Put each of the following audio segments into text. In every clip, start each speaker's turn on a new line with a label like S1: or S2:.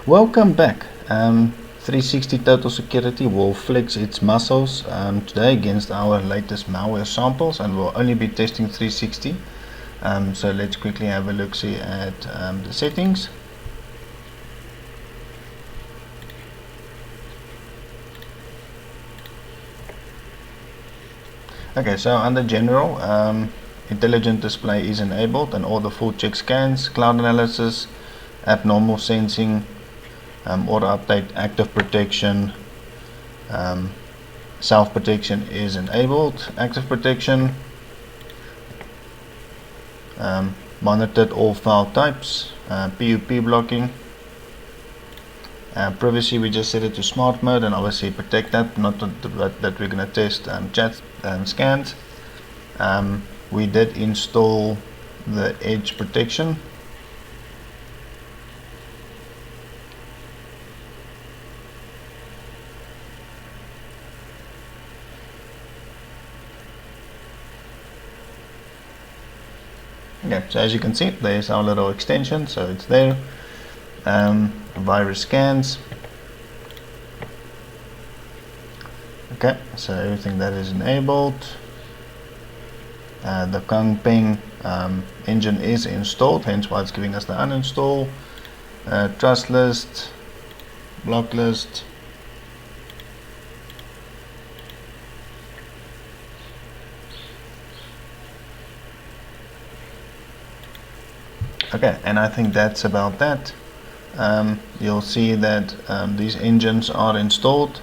S1: Welcome back. 360 Total Security will flex its muscles today against our latest malware samples, and we'll only be testing 360. So let's quickly have a look see at the settings. Okay, so under general, intelligent display is enabled and all the full check scans, cloud analysis, abnormal sensing, auto update, active protection, self protection is enabled, active protection, monitored all file types, PUP blocking, privacy we just set it to smart mode, and obviously protect that, not that we're going to test chat scans. We did install the edge protection. Okay, so as you can see, there's our little extension, so it's there. Virus scans. Okay, so everything that is enabled. The Kung Peng engine is installed, hence why it's giving us the uninstall. Trust list, block list. Okay, and I think that's about that. You'll see that these engines are installed,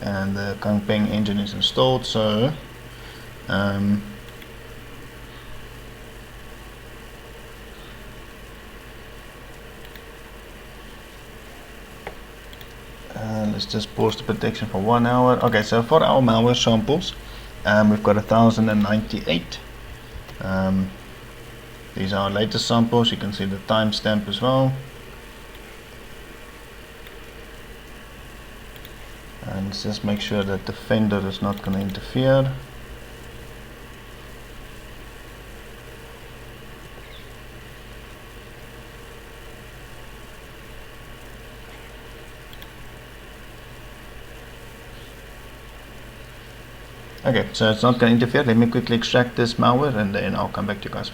S1: and the Kung Peng engine is installed. So let's just pause the protection for 1 hour. Okay, so for our malware samples, we've got 1098. These are our latest samples. You can see the timestamp as well. And let's just make sure that the Defender is not going to interfere. Okay, so it's not going to interfere. Let me quickly extract this malware and then I'll come back to you guys.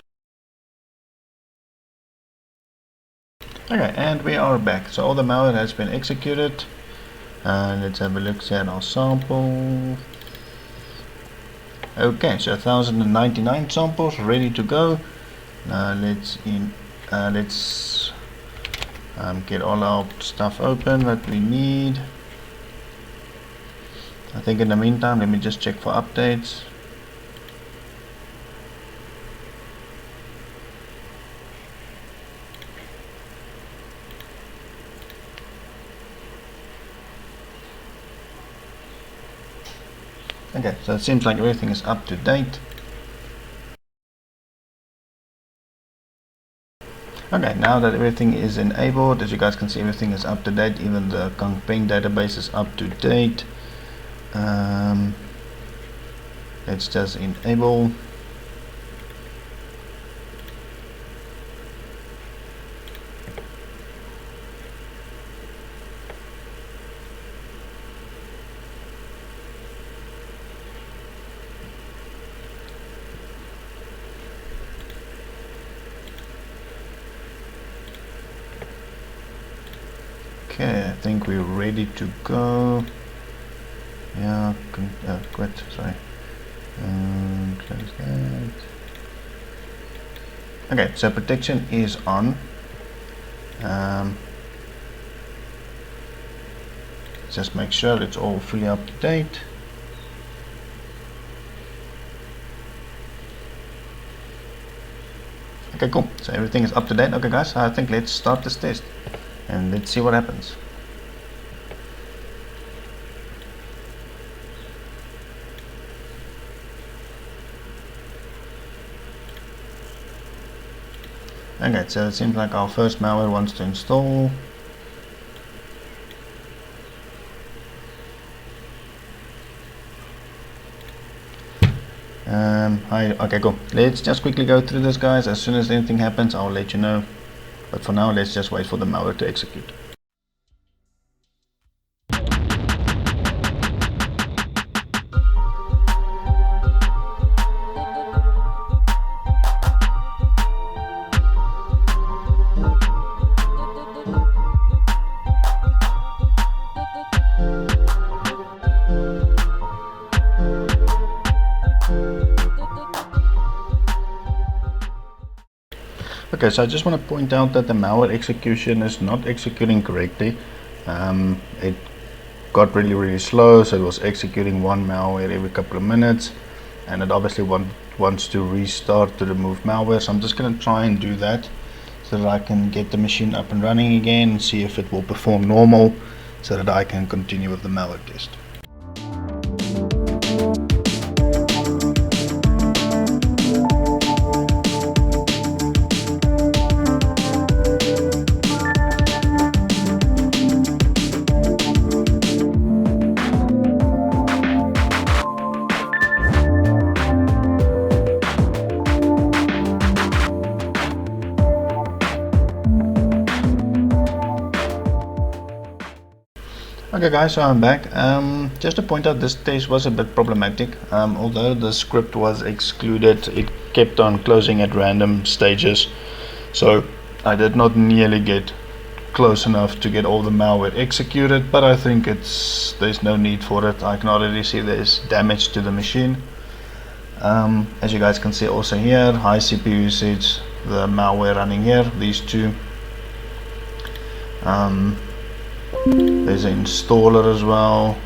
S1: Okay, and we are back. So all the malware has been executed. Let's have a look at our sample. Okay, so 1099 samples ready to go. Let's get all our stuff open that we need. I think in the meantime, let me just check for updates. Okay, so it seems like everything is up to date. Okay, now that everything is enabled, as you guys can see, everything is up to date. Even the Kung Peng database is up to date. Let's just enable. Okay, I think we're ready to go. Yeah, quit, sorry. Close that. Okay, so protection is on. Just make sure it's all fully up to date. Okay, cool. So everything is up to date. Okay, guys, I think let's start this test and let's see what happens. Okay, so it seems like our first malware wants to install. Hi. Okay, cool. Let's just quickly go through this, guys. As soon as anything happens, I'll let you know. But for now, let's just wait for the malware to execute. Okay, so I just want to point out that the malware execution is not executing correctly. It got really slow, so it was executing one malware every couple of minutes, and it obviously wants to restart to remove malware. So I'm just going to try and do that so that I can get the machine up and running again and see if it will perform normal, so that I can continue with the malware test. Okay guys, so I'm back. Just to point out, this test was a bit problematic. Although the script was excluded, it kept on closing at random stages. So I did not nearly get close enough to get all the malware executed, but I think there's no need for it. I can already see there's damage to the machine. As you guys can see also here, high CPU usage, the malware running here, these two. There's an installer as well.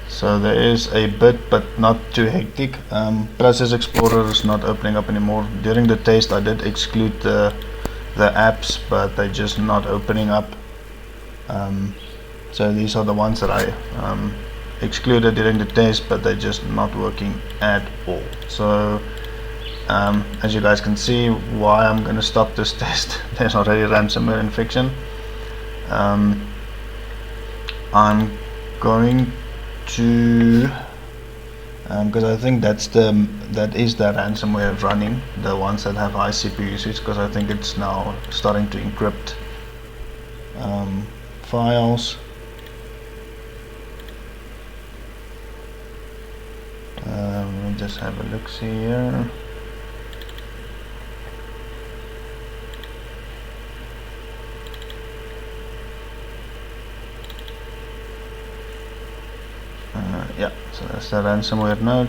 S1: So there is a bit, but not too hectic. Process Explorer is not opening up anymore. During the test I did exclude the apps, but they're just not opening up. So these are the ones that I excluded during the test, but they're just not working at all. So as you guys can see, why I'm going to stop this test. There's already ransomware infection. I'm going to because I think that is the ransomware running, the ones that have high CPU usage, because I think it's now starting to encrypt files. Let me just have a look see here. Yeah, so that's the ransomware note.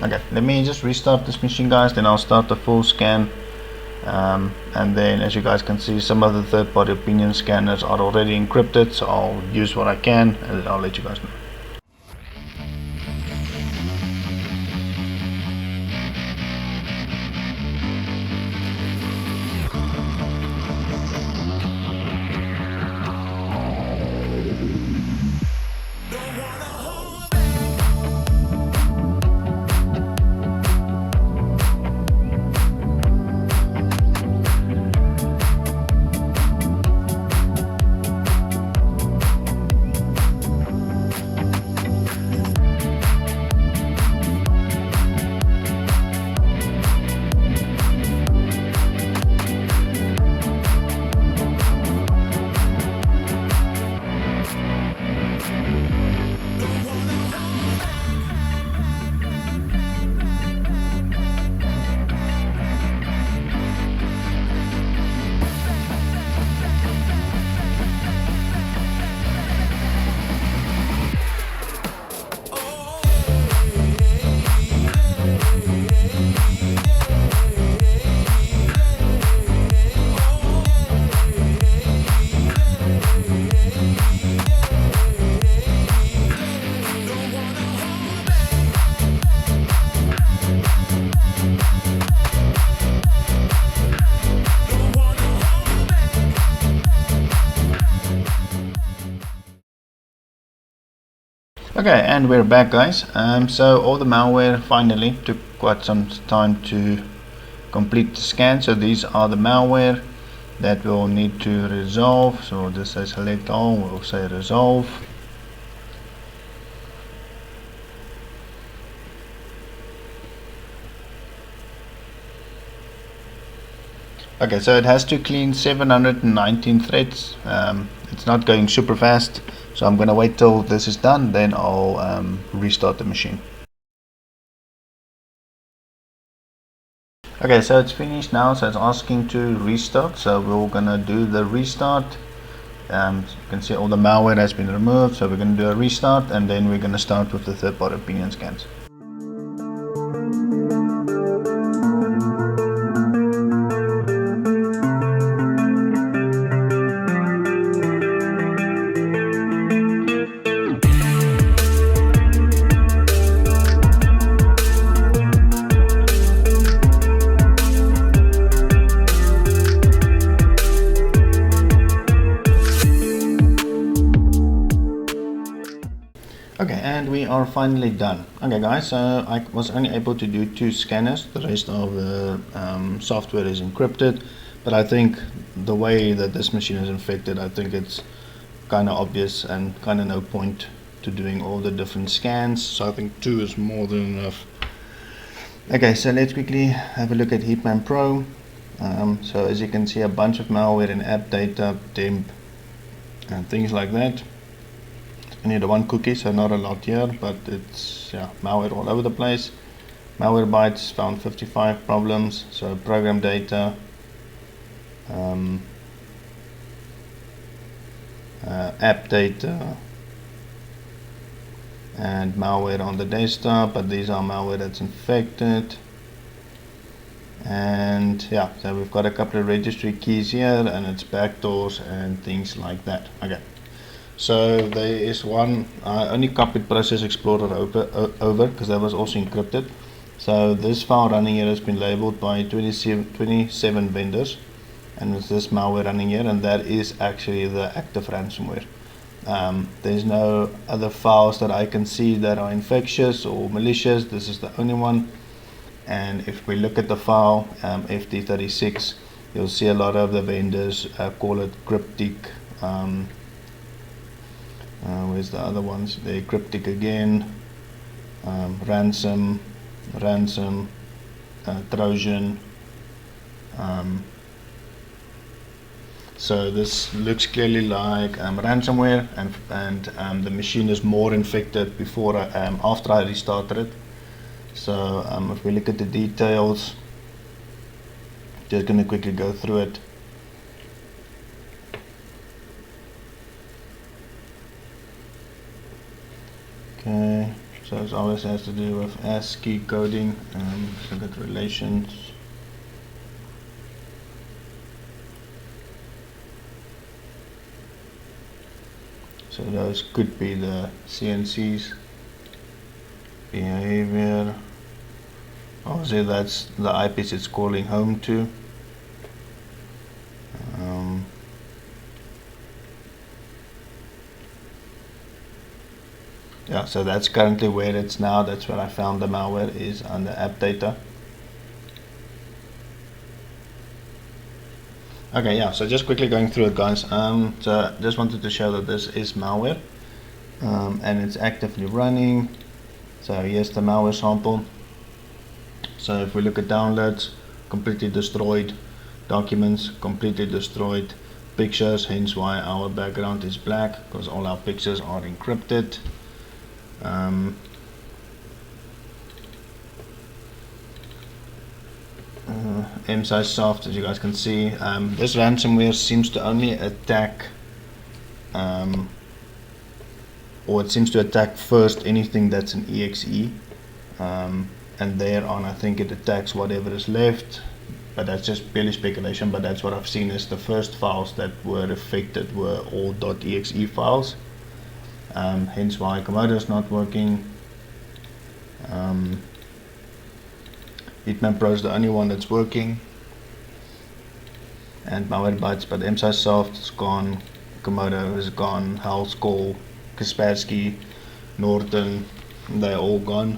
S1: Okay, let me just restart this machine, guys, then I'll start the full scan. And then, as you guys can see, some of the third-party opinion scanners are already encrypted, so I'll use what I can and I'll let you guys know. Okay, and we're back, guys. So all the malware finally took quite some time to complete the scan. So these are the malware that we'll need to resolve. So this is select all, we'll say resolve. Okay, so it has to clean 719 threads. It's not going super fast, so I'm going to wait till this is done, then I'll restart the machine. Okay, so it's finished now, so it's asking to restart, so we're going to do the restart. You can see all the malware has been removed, so we're going to do a restart, and then we're going to start with the third-party opinion scans. Okay, and we are finally done. Okay guys, so I was only able to do 2 scanners. The rest of the software is encrypted, but I think the way that this machine is infected, I think it's kind of obvious and kind of no point to doing all the different scans, so I think 2 is more than enough. Okay, so let's quickly have a look at Hitman Pro. So as you can see, a bunch of malware in app data, temp, and things like that. I need a 1 cookie, so not a lot here, but it's malware all over the place. Malware bytes found 55 problems, so program data, app data, and malware on the desktop, but these are malware that's infected. And so we've got a couple of registry keys here, and it's backdoors and things like that. Okay. So there is one, I only copied Process Explorer over because that was also encrypted. So this file running here has been labeled by 27 vendors, and it's this malware running here, and that is actually the active ransomware. There's no other files that I can see that are infectious or malicious. This is the only one. And if we look at the file FD36, you'll see a lot of the vendors call it cryptic. Where's the other ones? They're cryptic again, ransom, Trojan. So this looks clearly like ransomware, and the machine is more infected before after I restarted it. So if we look at the details, just going to quickly go through it. Okay, so it always has to do with ASCII coding. Look at relations. So those could be the CNCs. Behavior. Obviously that's the IPs it's calling home to. So that's currently where it's now. That's where I found the malware, is under app data. Okay, so just quickly going through it, guys. So just wanted to show that this is malware, and it's actively running. So here's the malware sample. So if we look at downloads, completely destroyed. Documents, completely destroyed. Pictures, hence why our background is black, because all our pictures are encrypted. M-size soft, as you guys can see, this ransomware seems to only attack, or it seems to attack first anything that's an exe, and thereon I think it attacks whatever is left, but that's just purely speculation. But that's what I've seen, is the first files that were affected were all .exe files, hence why Komodo is not working. Hitman Pro is the only one that's working, and Malwarebytes, but M-size soft is gone, Komodo is gone, Hell's Call, Kaspersky, Norton, they're all gone,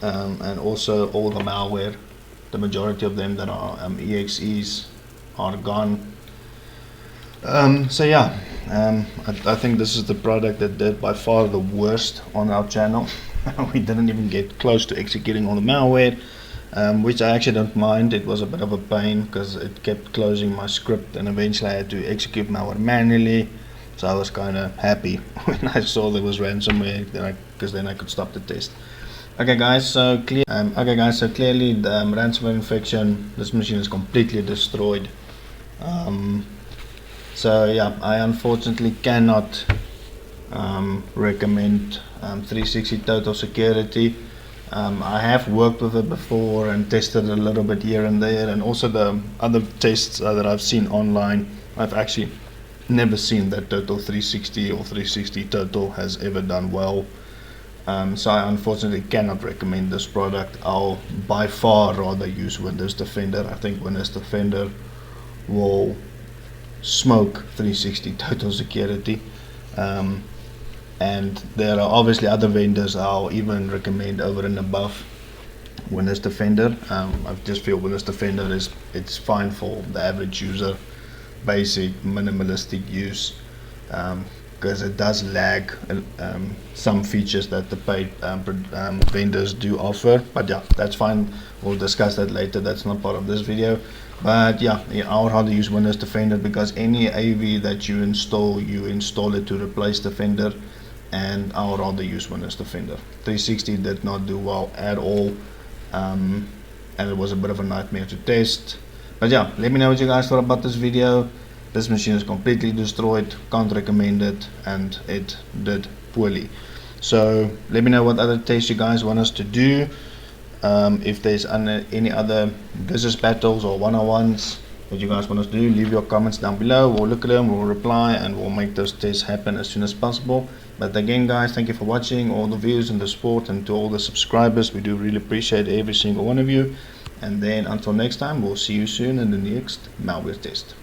S1: and also all the malware the majority of them that are EXEs are gone. So yeah, I think this is the product that did by far the worst on our channel. We didn't even get close to executing all the malware, which I actually don't mind. It was a bit of a pain because it kept closing my script, and eventually I had to execute malware manually. So I was kind of happy when I saw there was ransomware, because then I could stop the test. Okay guys, so clearly the ransomware infection, this machine is completely destroyed. So yeah, I unfortunately cannot recommend 360 Total Security. I have worked with it before and tested a little bit here and there, and also the other tests that I've seen online, I've actually never seen that Total 360 or 360 Total has ever done well. So I unfortunately cannot recommend this product. I'll by far rather use Windows Defender. I think Windows Defender will smoke 360 Total Security. And there are obviously other vendors I'll even recommend over and above Windows Defender. I just feel Windows Defender it's fine for the average user, basic minimalistic use, because it does lag some features that the paid vendors do offer. But yeah, that's fine, we'll discuss that later, that's not part of this video. But yeah, I would rather use Windows Defender, because any AV that you install it to replace Defender, and I would rather use Windows Defender. 360 did not do well at all, and it was a bit of a nightmare to test. But yeah, let me know what you guys thought about this video. This machine is completely destroyed, can't recommend it, and it did poorly. So let me know what other tests you guys want us to do. If there's any other business battles or one-on-ones that you guys want us to do, leave your comments down below. We'll look at them, we'll reply, and we'll make those tests happen as soon as possible. But again guys, thank you for watching, all the views and the support, and to all the subscribers, we do really appreciate every single one of you. And then until next time, we'll see you soon in the next malware test.